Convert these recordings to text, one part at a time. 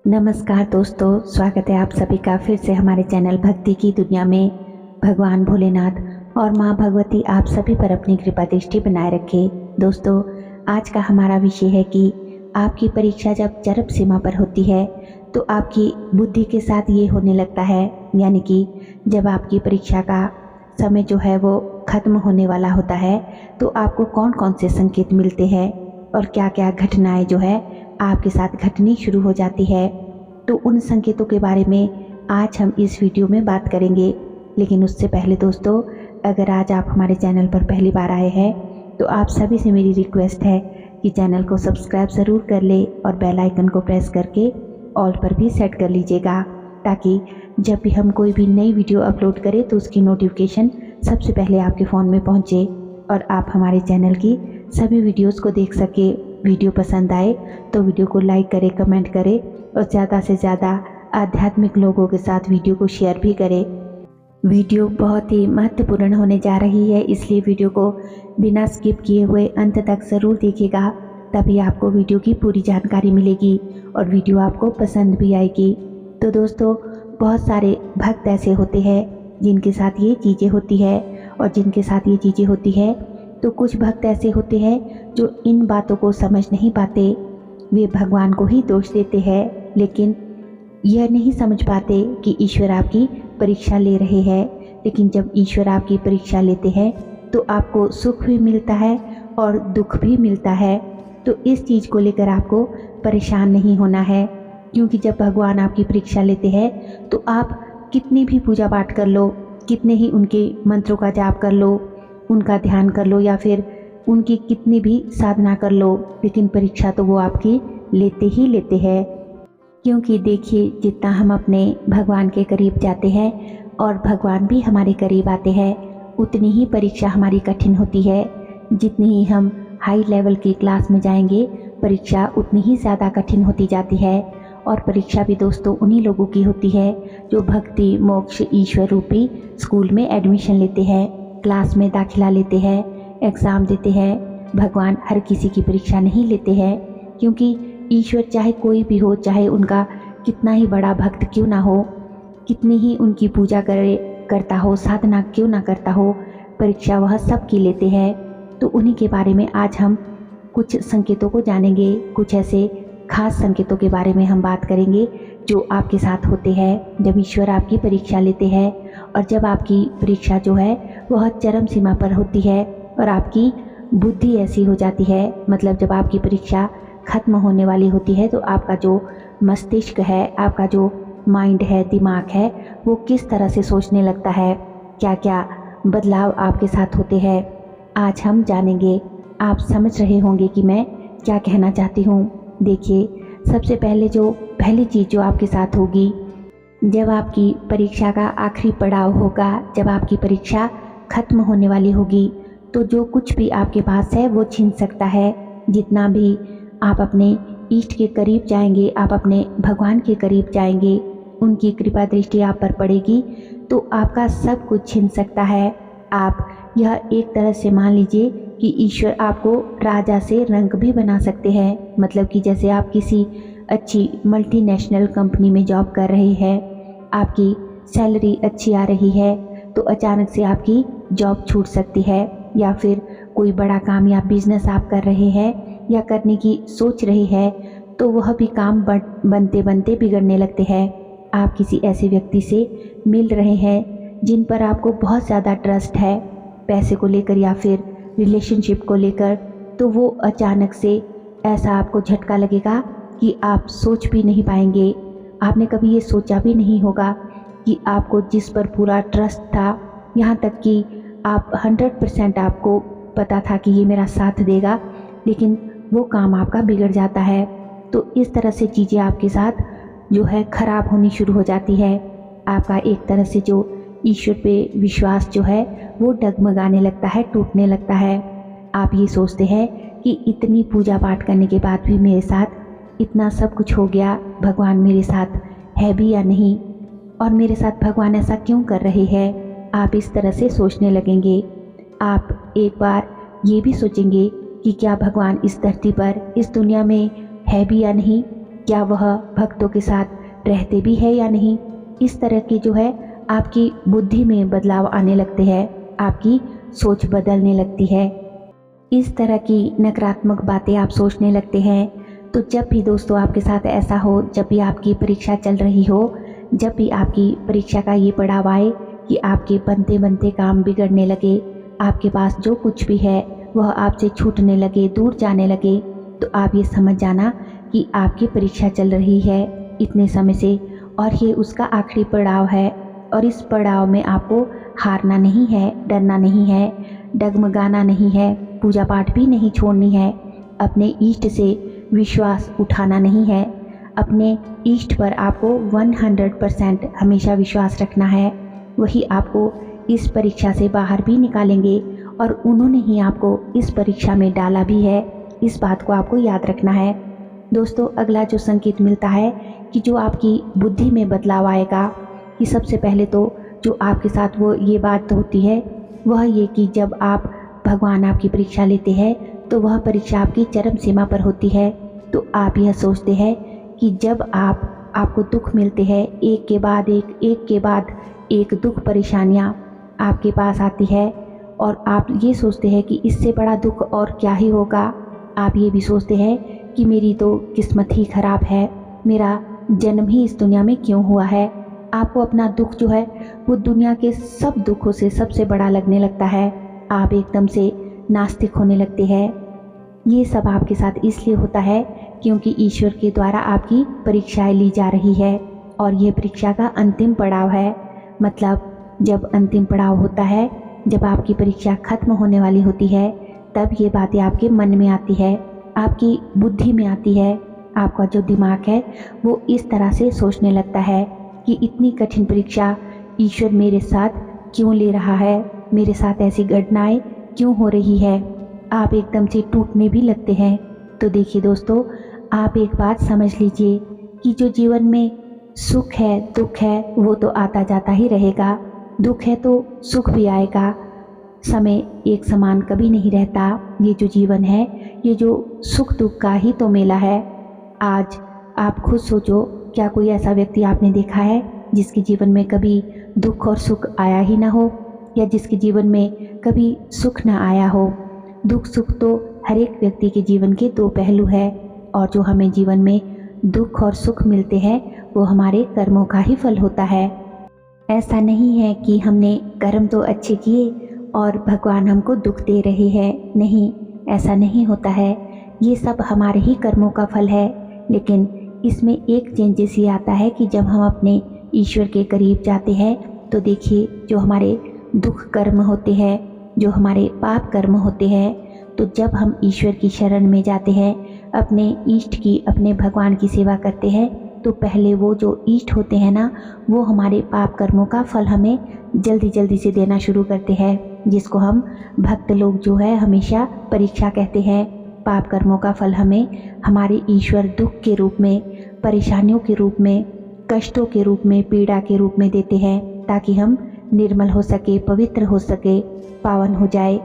नमस्कार दोस्तों, स्वागत है आप सभी का फिर से हमारे चैनल भक्ति की दुनिया में। भगवान भोलेनाथ और माँ भगवती आप सभी पर अपनी कृपा दृष्टि बनाए रखे। दोस्तों, आज का हमारा विषय है कि आपकी परीक्षा जब चरम सीमा पर होती है तो आपकी बुद्धि के साथ ये होने लगता है, यानी कि जब आपकी परीक्षा का समय जो है वो खत्म होने वाला होता है तो आपको कौन कौन से संकेत मिलते हैं और क्या क्या घटनाएं जो है आपके साथ घटनी शुरू हो जाती है। तो उन संकेतों के बारे में आज हम इस वीडियो में बात करेंगे। लेकिन उससे पहले दोस्तों, अगर आज आप हमारे चैनल पर पहली बार आए हैं तो आप सभी से मेरी रिक्वेस्ट है कि चैनल को सब्सक्राइब ज़रूर कर ले और बेल आइकन को प्रेस करके ऑल पर भी सेट कर लीजिएगा, ताकि जब भी हम कोई भी नई वीडियो अपलोड करें तो उसकी नोटिफिकेशन सबसे पहले आपके फ़ोन में पहुंचे और आप हमारे चैनल की सभी वीडियोस को देख सके। वीडियो पसंद आए तो वीडियो को लाइक करें, कमेंट करें और ज़्यादा से ज़्यादा आध्यात्मिक लोगों के साथ वीडियो को शेयर भी करें। वीडियो बहुत ही महत्वपूर्ण होने जा रही है, इसलिए वीडियो को बिना स्किप किए हुए अंत तक ज़रूर देखिएगा, तभी आपको वीडियो की पूरी जानकारी मिलेगी और वीडियो आपको पसंद भी आएगी। तो दोस्तों, बहुत सारे भक्त ऐसे होते हैं जिनके साथ ये चीज़ें होती है, और जिनके साथ ये चीज़ें होती है तो कुछ भक्त ऐसे होते हैं जो इन बातों को समझ नहीं पाते। वे भगवान को ही दोष देते हैं, लेकिन यह नहीं समझ पाते कि ईश्वर आपकी परीक्षा ले रहे हैं। लेकिन जब ईश्वर आपकी परीक्षा लेते हैं तो आपको सुख भी मिलता है और दुख भी मिलता है। तो इस चीज़ को लेकर आपको परेशान नहीं होना है, क्योंकि जब भगवान आपकी परीक्षा लेते हैं तो आप कितनी भी पूजा पाठ कर लो, कितने ही उनके मंत्रों का जाप कर लो, उनका ध्यान कर लो या फिर उनकी कितनी भी साधना कर लो, लेकिन परीक्षा तो वो आपकी लेते ही लेते हैं। क्योंकि देखिए, जितना हम अपने भगवान के करीब जाते हैं और भगवान भी हमारे करीब आते हैं, उतनी ही परीक्षा हमारी कठिन होती है। जितनी ही हम हाई लेवल की क्लास में जाएंगे, परीक्षा उतनी ही ज़्यादा कठिन होती जाती है। और परीक्षा भी दोस्तों उन्हीं लोगों की होती है जो भक्ति मोक्ष ईश्वर रूपी स्कूल में एडमिशन लेते हैं, क्लास में दाखिला लेते हैं, एग्ज़ाम देते हैं। भगवान हर किसी की परीक्षा नहीं लेते हैं, क्योंकि ईश्वर चाहे कोई भी हो, चाहे उनका कितना ही बड़ा भक्त क्यों ना हो, कितनी ही उनकी पूजा करता हो, साधना क्यों ना करता हो, परीक्षा वह सबकी लेते हैं। तो उन्हीं के बारे में आज हम कुछ संकेतों को जानेंगे। कुछ ऐसे खास संकेतों के बारे में हम बात करेंगे जो आपके साथ होते हैं जब ईश्वर आपकी परीक्षा लेते हैं, और जब आपकी परीक्षा जो है वह चरम सीमा पर होती है और आपकी बुद्धि ऐसी हो जाती है, मतलब जब आपकी परीक्षा खत्म होने वाली होती है तो आपका जो मस्तिष्क है, आपका जो माइंड है, दिमाग है, वो किस तरह से सोचने लगता है, क्या क्या बदलाव आपके साथ होते हैं, आज हम जानेंगे। आप समझ रहे होंगे कि मैं क्या कहना चाहती हूँ। देखिए, सबसे पहली चीज़ जो आपके साथ होगी, जब आपकी परीक्षा का आखिरी पड़ाव होगा, जब आपकी परीक्षा खत्म होने वाली होगी, तो जो कुछ भी आपके पास है वो छीन सकता है। जितना भी आप अपने इष्ट के करीब जाएंगे, आप अपने भगवान के करीब जाएंगे, उनकी कृपा दृष्टि आप पर पड़ेगी तो आपका सब कुछ छीन सकता है। आप यह एक तरह से मान लीजिए कि ईश्वर आपको राजा से रंक भी बना सकते हैं। मतलब कि जैसे आप किसी अच्छी मल्टीनेशनल कंपनी में जॉब कर रहे हैं, आपकी सैलरी अच्छी आ रही है, तो अचानक से आपकी जॉब छूट सकती है। या फिर कोई बड़ा काम या बिजनेस आप कर रहे हैं या करने की सोच रहे हैं, तो वह भी काम बनते बनते बिगड़ने लगते हैं। आप किसी ऐसे व्यक्ति से मिल रहे हैं जिन पर आपको बहुत ज़्यादा ट्रस्ट है, पैसे को लेकर या फिर रिलेशनशिप को लेकर, तो वो अचानक से ऐसा आपको झटका लगेगा कि आप सोच भी नहीं पाएंगे। आपने कभी ये सोचा भी नहीं होगा कि आपको जिस पर पूरा ट्रस्ट था, यहाँ तक कि आप 100% आपको पता था कि ये मेरा साथ देगा, लेकिन वो काम आपका बिगड़ जाता है। तो इस तरह से चीज़ें आपके साथ जो है ख़राब होनी शुरू हो जाती है। आपका एक तरह से जो ईश्वर पे विश्वास जो है वो डगमगाने लगता है, टूटने लगता है। आप ये सोचते हैं कि इतनी पूजा पाठ करने के बाद भी मेरे साथ इतना सब कुछ हो गया, भगवान मेरे साथ है भी या नहीं, और मेरे साथ भगवान ऐसा क्यों कर रहे हैं। आप इस तरह से सोचने लगेंगे। आप एक बार ये भी सोचेंगे कि क्या भगवान इस धरती पर, इस दुनिया में है भी या नहीं। क्या वह भक्तों के साथ रहते भी है या नहीं। इस तरह की जो है आपकी बुद्धि में बदलाव आने लगते हैं, आपकी सोच बदलने लगती है। इस तरह की नकारात्मक बातें आप सोचने लगते हैं। तो जब भी दोस्तों आपके साथ ऐसा हो, जब भी आपकी परीक्षा चल रही हो, जब भी आपकी परीक्षा का ये पड़ाव आए कि आपके बनते बनते काम बिगड़ने लगे, आपके पास जो कुछ भी है वह आपसे छूटने लगे, दूर जाने लगे, तो आप ये समझ जाना कि आपकी परीक्षा चल रही है इतने समय से और ये उसका आखिरी पड़ाव है। और इस पड़ाव में आपको हारना नहीं है, डरना नहीं है, डगमगाना नहीं है, पूजा पाठ भी नहीं छोड़नी है, अपने इष्ट से विश्वास उठाना नहीं है। अपने इष्ट पर आपको 100% हमेशा विश्वास रखना है। वही आपको इस परीक्षा से बाहर भी निकालेंगे और उन्होंने ही आपको इस परीक्षा में डाला भी है। इस बात को आपको याद रखना है। दोस्तों अगला जो संकेत मिलता है कि जो आपकी बुद्धि में बदलाव आएगा, कि सबसे पहले तो जो आपके साथ वो ये बात होती है वह ये कि जब आप भगवान आपकी परीक्षा लेते हैं तो वह परीक्षा आपकी चरम सीमा पर होती है। तो आप यह सोचते हैं कि जब आपको दुख मिलते हैं, एक के बाद एक दुख परेशानियां आपके पास आती है और आप ये सोचते हैं कि इससे बड़ा दुख और क्या ही होगा। आप ये भी सोचते हैं कि मेरी तो किस्मत ही खराब है, मेरा जन्म ही इस दुनिया में क्यों हुआ है। आपको अपना दुख जो है वो दुनिया के सब दुखों से सबसे बड़ा लगने लगता है। आप एकदम से नास्तिक होने लगते हैं। ये सब आपके साथ इसलिए होता है क्योंकि ईश्वर के द्वारा आपकी परीक्षाएं ली जा रही है और ये परीक्षा का अंतिम पड़ाव है। मतलब जब अंतिम पड़ाव होता है, जब आपकी परीक्षा खत्म होने वाली होती है, तब ये बातें आपके मन में आती है, आपकी बुद्धि में आती है। आपका जो दिमाग है वो इस तरह से सोचने लगता है कि इतनी कठिन परीक्षा ईश्वर मेरे साथ क्यों ले रहा है, मेरे साथ ऐसी घटनाएं क्यों हो रही है। आप एकदम से टूटने भी लगते हैं। तो देखिए दोस्तों, आप एक बात समझ लीजिए कि जो जीवन में सुख है, दुख है, वो तो आता जाता ही रहेगा। दुख है तो सुख भी आएगा। समय एक समान कभी नहीं रहता। ये जो जीवन है, ये जो सुख दुख का ही तो मेला है। आज आप खुद सोचो, क्या कोई ऐसा व्यक्ति आपने देखा है जिसके जीवन में कभी दुख और सुख आया ही ना हो, या जिसके जीवन में कभी सुख ना आया हो। दुख सुख तो हर एक व्यक्ति के जीवन के दो पहलू है और जो हमें जीवन में दुख और सुख मिलते हैं वो हमारे कर्मों का ही फल होता है। ऐसा नहीं है कि हमने कर्म तो अच्छे किए और भगवान हमको दुख दे रहे हैं। नहीं, ऐसा नहीं होता है। ये सब हमारे ही कर्मों का फल है। लेकिन इसमें एक चेंजेस ये आता है कि जब हम अपने ईश्वर के करीब जाते हैं तो देखिए, जो हमारे दुख कर्म होते हैं, जो हमारे पाप कर्म होते हैं, तो जब हम ईश्वर की शरण में जाते हैं, अपने इष्ट की, अपने भगवान की सेवा करते हैं, तो पहले वो जो इष्ट होते हैं ना, वो हमारे पाप कर्मों का फल हमें जल्दी जल्दी से देना शुरू करते हैं, जिसको हम भक्त लोग जो है हमेशा परीक्षा कहते हैं। पाप कर्मों का फल हमें हमारे ईश्वर दुख के रूप में, परेशानियों के रूप में, कष्टों के रूप में, पीड़ा के रूप में देते हैं, ताकि हम निर्मल हो सके, पवित्र हो सके, पावन हो जाए।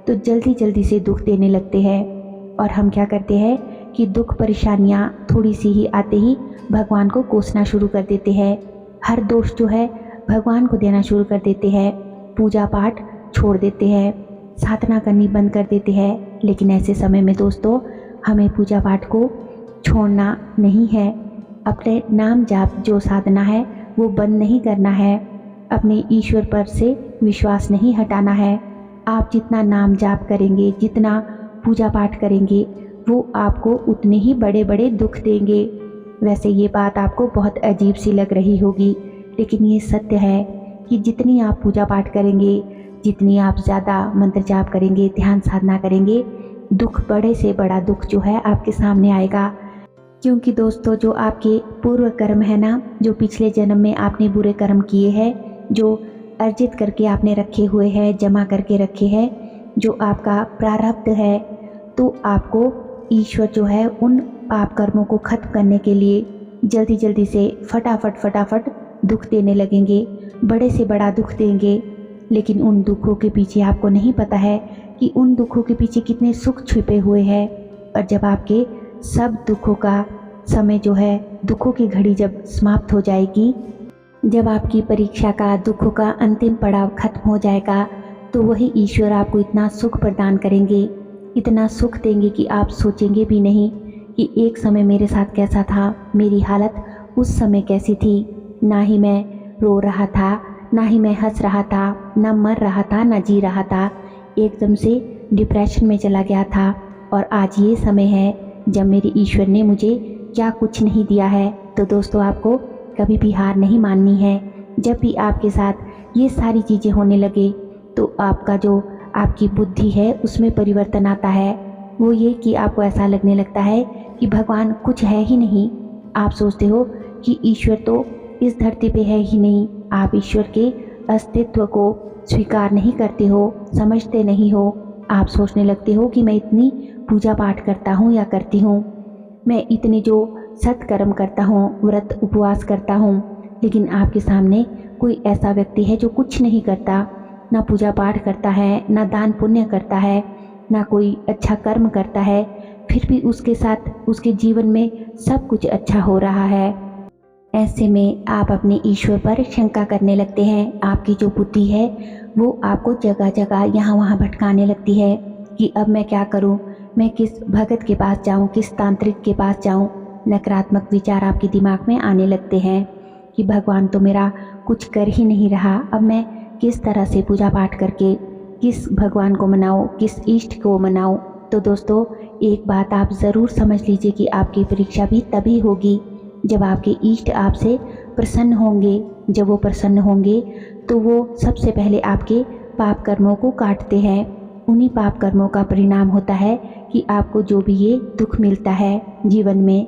तो जल्दी जल्दी से दुख देने लगते हैं और हम क्या करते हैं कि दुख परेशानियाँ थोड़ी सी ही आते ही भगवान को कोसना शुरू कर देते हैं। हर दोष जो है भगवान को देना शुरू कर देते हैं। पूजा पाठ छोड़ देते हैं, साधना करनी बंद कर देते हैं। लेकिन ऐसे समय में दोस्तों, हमें पूजा पाठ को छोड़ना नहीं है। अपने नाम जाप जो साधना है वो बंद नहीं करना है। अपने ईश्वर पर से विश्वास नहीं हटाना है। आप जितना नाम जाप करेंगे, जितना पूजा पाठ करेंगे, वो आपको उतने ही बड़े बड़े दुख देंगे। वैसे ये बात आपको बहुत अजीब सी लग रही होगी, लेकिन ये सत्य है कि जितनी आप पूजा पाठ करेंगे, जितनी आप ज़्यादा मंत्र जाप करेंगे, ध्यान साधना करेंगे, दुख, बड़े से बड़ा दुख जो है आपके सामने आएगा। क्योंकि दोस्तों, जो आपके पूर्व कर्म है ना, जो पिछले जन्म में आपने बुरे कर्म किए हैं, जो अर्जित करके आपने रखे हुए हैं, जमा करके रखे हैं, जो आपका प्रारब्ध है, तो आपको ईश्वर जो है उन पाप कर्मों को खत्म करने के लिए जल्दी जल्दी से फटाफट दुख देने लगेंगे, बड़े से बड़ा दुख देंगे। लेकिन उन दुखों के पीछे आपको नहीं पता है कि उन दुखों के पीछे कितने सुख छुपे हुए हैं। और जब आपके सब दुखों का समय जो है, दुखों की घड़ी जब समाप्त हो जाएगी, जब आपकी परीक्षा का, दुखों का अंतिम पड़ाव खत्म हो जाएगा, तो वही ईश्वर आपको इतना सुख प्रदान करेंगे, इतना सुख देंगे कि आप सोचेंगे भी नहीं कि एक समय मेरे साथ कैसा था, मेरी हालत उस समय कैसी थी। ना ही मैं रो रहा था, ना ही मैं हंस रहा था, ना मर रहा था, ना जी रहा था, एकदम से डिप्रेशन में चला गया था। और आज ये समय है जब मेरे ईश्वर ने मुझे क्या कुछ नहीं दिया है। तो दोस्तों, आपको कभी भी हार नहीं माननी है। जब भी आपके साथ ये सारी चीज़ें होने लगे तो आपकी बुद्धि है उसमें परिवर्तन आता है। वो ये कि आपको ऐसा लगने लगता है कि भगवान कुछ है ही नहीं। आप सोचते हो कि ईश्वर तो इस धरती पे है ही नहीं। आप ईश्वर के अस्तित्व को स्वीकार नहीं करते हो, समझते नहीं हो। आप सोचने लगते हो कि मैं इतनी पूजा पाठ करता हूँ या करती हूँ, मैं इतने जो सत्कर्म करता हूँ, व्रत उपवास करता हूँ, लेकिन आपके सामने कोई ऐसा व्यक्ति है जो कुछ नहीं करता, ना पूजा पाठ करता है, ना दान पुण्य करता है, ना कोई अच्छा कर्म करता है, फिर भी उसके साथ उसके जीवन में सब कुछ अच्छा हो रहा है। ऐसे में आप अपने ईश्वर पर शंका करने लगते हैं। आपकी जो बुद्धि है वो आपको जगह जगह यहाँ वहाँ भटकाने लगती है कि अब मैं क्या करूँ, मैं किस भगत के पास जाऊँ, किस तांत्रिक के पास जाऊँ। नकारात्मक विचार आपके दिमाग में आने लगते हैं कि भगवान तो मेरा कुछ कर ही नहीं रहा, अब मैं किस तरह से पूजा पाठ करके किस भगवान को मनाऊँ, किस इष्ट को मनाऊँ। तो दोस्तों, एक बात आप ज़रूर समझ लीजिए कि आपकी परीक्षा भी तभी होगी जब आपके इष्ट आपसे प्रसन्न होंगे। जब वो प्रसन्न होंगे तो वो सबसे पहले आपके पाप कर्मों को काटते हैं। उन्हीं पाप कर्मों का परिणाम होता है कि आपको जो भी ये दुख मिलता है जीवन में।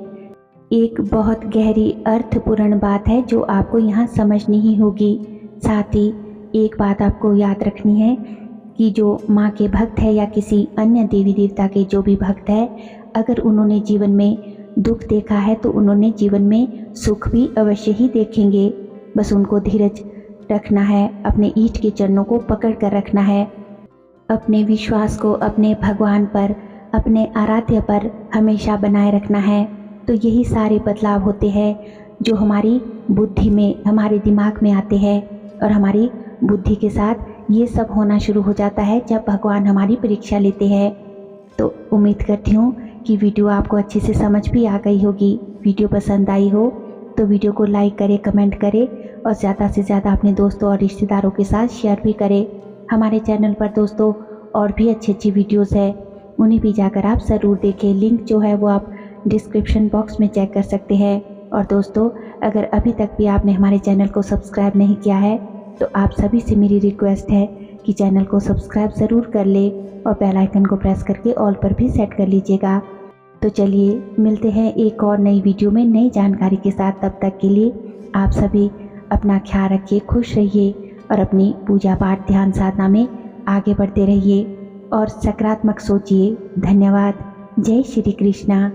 एक बहुत गहरी अर्थपूर्ण बात है जो आपको यहाँ समझनी ही होगी। साथ ही एक बात आपको याद रखनी है कि जो माँ के भक्त है या किसी अन्य देवी देवता के जो भी भक्त है, अगर उन्होंने जीवन में दुख देखा है तो उन्होंने जीवन में सुख भी अवश्य ही देखेंगे। बस उनको धीरज रखना है, अपने ईष्ट के चरणों को पकड़ कर रखना है, अपने विश्वास को अपने भगवान पर, अपने आराध्य पर हमेशा बनाए रखना है। तो यही सारे बदलाव होते हैं जो हमारी बुद्धि में, हमारे दिमाग में आते हैं, और हमारी बुद्धि के साथ ये सब होना शुरू हो जाता है जब भगवान हमारी परीक्षा लेते हैं। तो उम्मीद करती हूँ कि वीडियो आपको अच्छे से समझ भी आ गई होगी। वीडियो पसंद आई हो तो वीडियो को लाइक करें, कमेंट करें और ज़्यादा से ज़्यादा अपने दोस्तों और रिश्तेदारों के साथ शेयर भी करें। हमारे चैनल पर दोस्तों और भी अच्छी वीडियोस है, उन्हें भी जाकर आप ज़रूर देखें। लिंक जो है वो आप डिस्क्रिप्शन बॉक्स में चेक कर सकते हैं। और दोस्तों, अगर अभी तक भी आपने हमारे चैनल को सब्सक्राइब नहीं किया है तो आप सभी से मेरी रिक्वेस्ट है कि चैनल को सब्सक्राइब ज़रूर कर ले और बेल आइकन को प्रेस करके ऑल पर भी सेट कर लीजिएगा। तो चलिए मिलते हैं एक और नई वीडियो में नई जानकारी के साथ। तब तक के लिए आप सभी अपना ख्याल रखिए, खुश रहिए और अपनी पूजा पाठ, ध्यान साधना में आगे बढ़ते रहिए और सकारात्मक सोचिए। धन्यवाद। जय श्री कृष्णा।